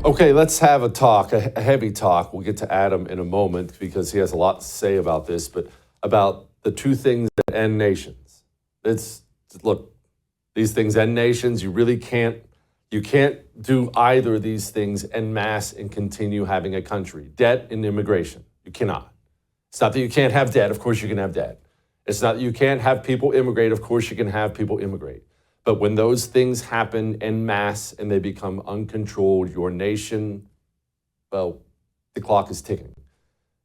Okay, let's have a talk, a heavy talk. We'll get to Adam in a moment because he has a lot to say about this, but about the two things that end nations. It's look, these things end nations. You can't do either of these things en masse and continue having a country. Debt and immigration. You cannot. It's not that you can't have debt. Of course you can have debt. It's not that you can't have people immigrate. Of course you can have people immigrate. But when those things happen en masse and they become uncontrolled, your nation, well, the clock is ticking.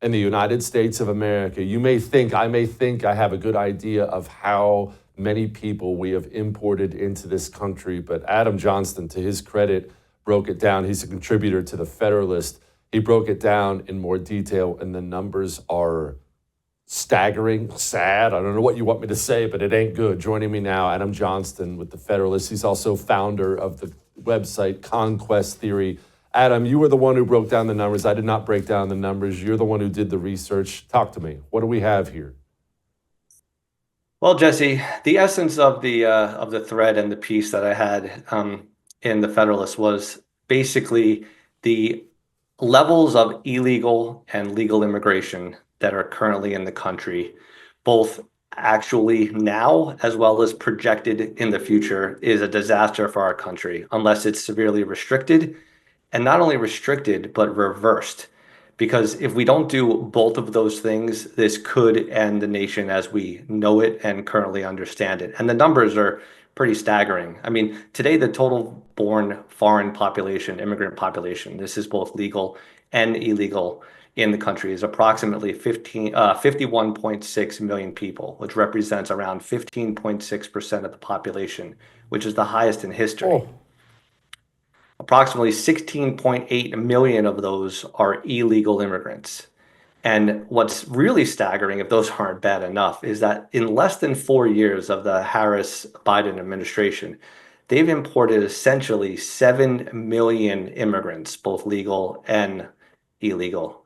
In the United States of America, I may think I have a good idea of how many people we have imported into this country, but Adam Johnston, to his credit, broke it down. He's a contributor to The Federalist. He broke it down in more detail, and the numbers are staggering, sad. I don't know what you want me to say, but it ain't good. Joining me now, Adam Johnston with The Federalist. He's also founder of the website Conquest Theory. Adam, you were the one who broke down the numbers. I did not break down the numbers. You're the one who did the research. Talk to me. What do we have here? Well, Jesse, the essence of the thread and the piece that I had in the Federalist was basically the levels of illegal and legal immigration that are currently in the country, both actually now as well as projected in the future, is a disaster for our country unless it's severely restricted, and not only restricted, but reversed. Because if we don't do both of those things, this could end the nation as we know it and currently understand it. And the numbers are pretty staggering. I mean, today, the total born foreign population, immigrant population, this is both legal and illegal in the country, is approximately 51.6 million people, which represents around 15.6% of the population, which is the highest in history. Oh, Approximately 16.8 million of those are illegal immigrants. And what's really staggering, if those aren't bad enough, is that in less than 4 years of the Harris-Biden administration, they've imported essentially 7 million immigrants, both legal and illegal.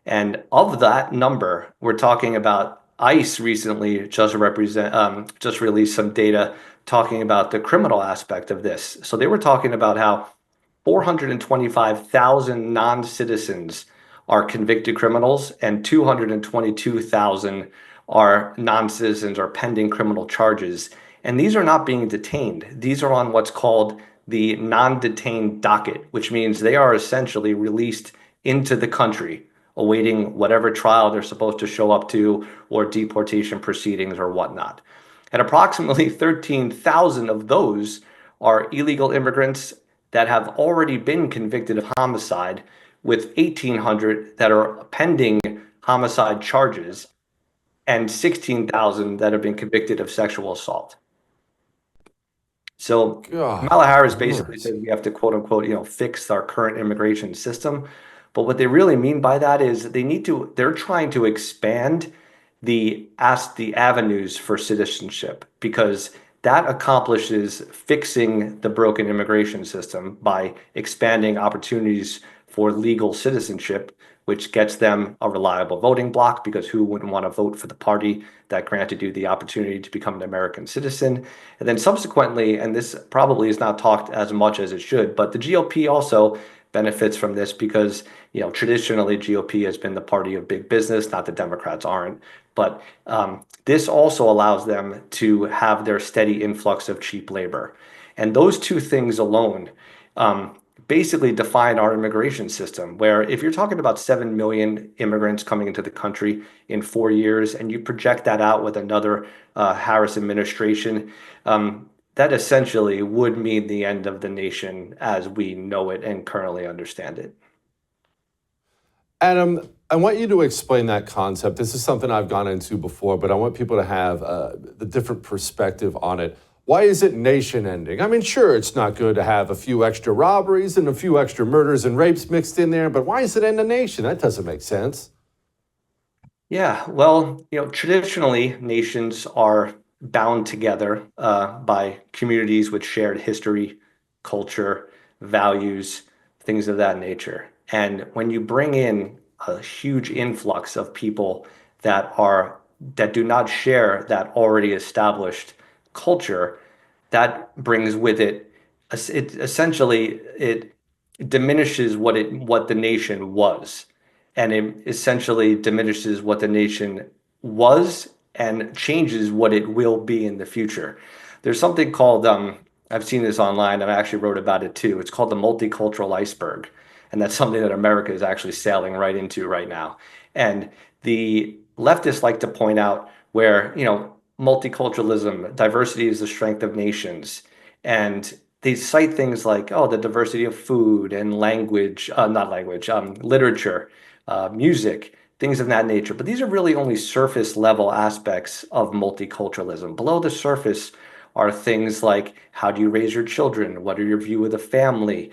And of that number, we're talking about ICE recently just released some data talking about the criminal aspect of this. So they were talking about how 425,000 non-citizens are convicted criminals and 222,000 are non-citizens or pending criminal charges. And these are not being detained. These are on what's called the non-detained docket, which means they are essentially released into the country, awaiting whatever trial they're supposed to show up to or deportation proceedings or whatnot. And approximately 13,000 of those are illegal immigrants that have already been convicted of homicide, with 1,800 that are pending homicide charges and 16,000 that have been convicted of sexual assault. So God, Kamala Harris basically numbers. said we have to quote unquote, fix our current immigration system. But what they really mean by that is they're trying to expand the avenues for citizenship, because that accomplishes fixing the broken immigration system by expanding opportunities for legal citizenship, which gets them a reliable voting block, because who wouldn't want to vote for the party that granted you the opportunity to become an American citizen? And then subsequently, and this probably is not talked as much as it should, but the GOP also benefits from this because, traditionally GOP has been the party of big business, not that Democrats aren't. But this also allows them to have their steady influx of cheap labor. And those two things alone basically define our immigration system, where if you're talking about 7 million immigrants coming into the country in 4 years, and you project that out with another Harris administration, that essentially would mean the end of the nation as we know it and currently understand it. Adam, I want you to explain that concept. This is something I've gone into before, but I want people to have the different perspective on it. Why is it nation ending? I mean, sure, it's not good to have a few extra robberies and a few extra murders and rapes mixed in there, but why is it end a nation? That doesn't make sense. Yeah, well, traditionally nations are bound together by communities with shared history, culture, values, things of that nature. And when you bring in a huge influx of people that do not share that already established culture, that brings with it, it essentially it diminishes what the nation was, and it essentially diminishes what the nation was and changes what it will be in the future. There's something called I've seen this online and I actually wrote about it too. It's called the multicultural iceberg, and that's something that America is actually sailing right into right now. And the leftists like to point out where, multiculturalism, diversity is the strength of nations. And they cite things like, oh, the diversity of food and language, not language, literature, music, things of that nature. But these are really only surface level aspects of multiculturalism. Below the surface are things like how do you raise your children? What are your view of the family?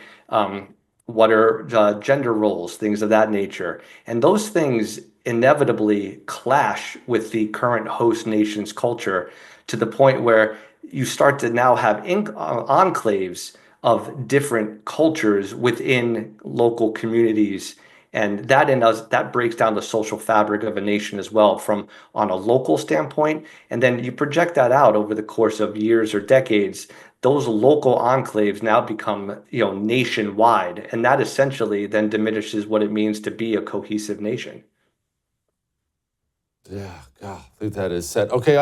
What are gender roles? Things of that nature. And those things inevitably clash with the current host nation's culture to the point where you start to now have enclaves of different cultures within local communities. And that breaks down the social fabric of a nation as well, from on a local standpoint. And then you project that out over the course of years or decades. Those local enclaves now become, nationwide, and that essentially then diminishes what it means to be a cohesive nation. Yeah, God, I think that is said. Okay,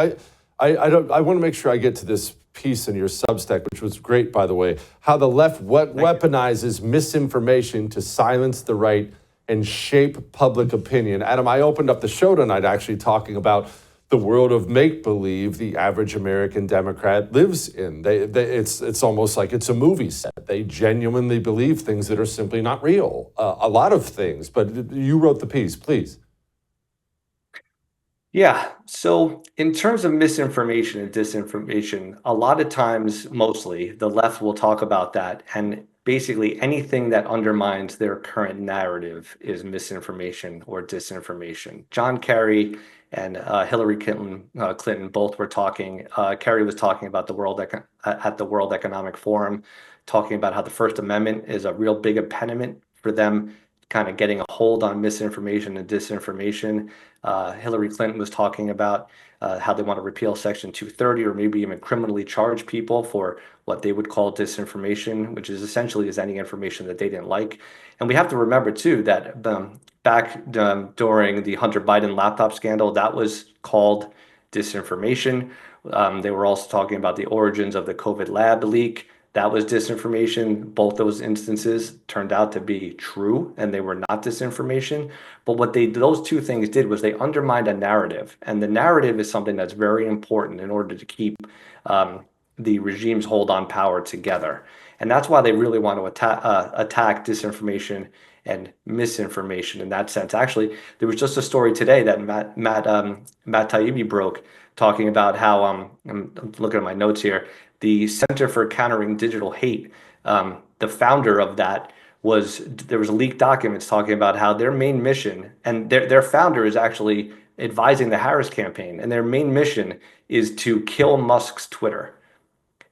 I want to make sure I get to this piece in your Substack, which was great, by the way. How the left weaponizes misinformation to silence the right and shape public opinion. Adam, I opened up the show tonight actually talking about the world of make-believe the average American Democrat lives in. It's almost like it's a movie set. They genuinely believe things that are simply not real. A lot of things, but you wrote the piece, please. Yeah. So, in terms of misinformation and disinformation, a lot of times, mostly, the left will talk about that. And basically, anything that undermines their current narrative is misinformation or disinformation. John Kerry and Hillary Clinton both were talking. Kerry was talking about at the World Economic Forum, talking about how the First Amendment is a real big impediment for them kind of getting a hold on misinformation and disinformation. Hillary Clinton was talking about how they want to repeal Section 230 or maybe even criminally charge people for what they would call disinformation, which is essentially is any information that they didn't like. And we have to remember too that back during the Hunter Biden laptop scandal, that was called disinformation. They were also talking about the origins of the COVID lab leak. That was disinformation. Both those instances turned out to be true and they were not disinformation. But what those two things did was they undermined a narrative. And the narrative is something that's very important in order to keep the regime's hold on power together. And that's why they really want to attack disinformation and misinformation in that sense. Actually, there was just a story today that Matt Taibbi broke, talking about how I'm looking at my notes here. The Center for Countering Digital Hate, the founder of that there was leaked documents talking about how their main mission, and their founder is actually advising the Harris campaign, and their main mission is to kill Musk's Twitter.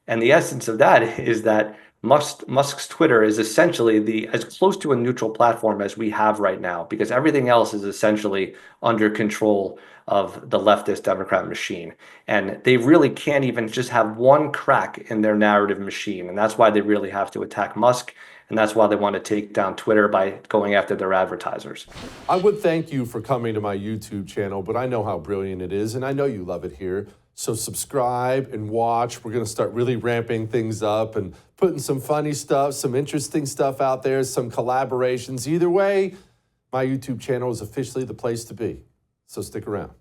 And the essence of that is that Musk's Twitter is essentially as close to a neutral platform as we have right now, because everything else is essentially under control of the leftist Democrat machine. And they really can't even just have one crack in their narrative machine. And that's why they really have to attack Musk. And that's why they want to take down Twitter by going after their advertisers. I would thank you for coming to my YouTube channel, but I know how brilliant it is, and I know you love it here. So subscribe and watch. We're going to start really ramping things up and putting some funny stuff, some interesting stuff out there, some collaborations. Either way, my YouTube channel is officially the place to be. So stick around.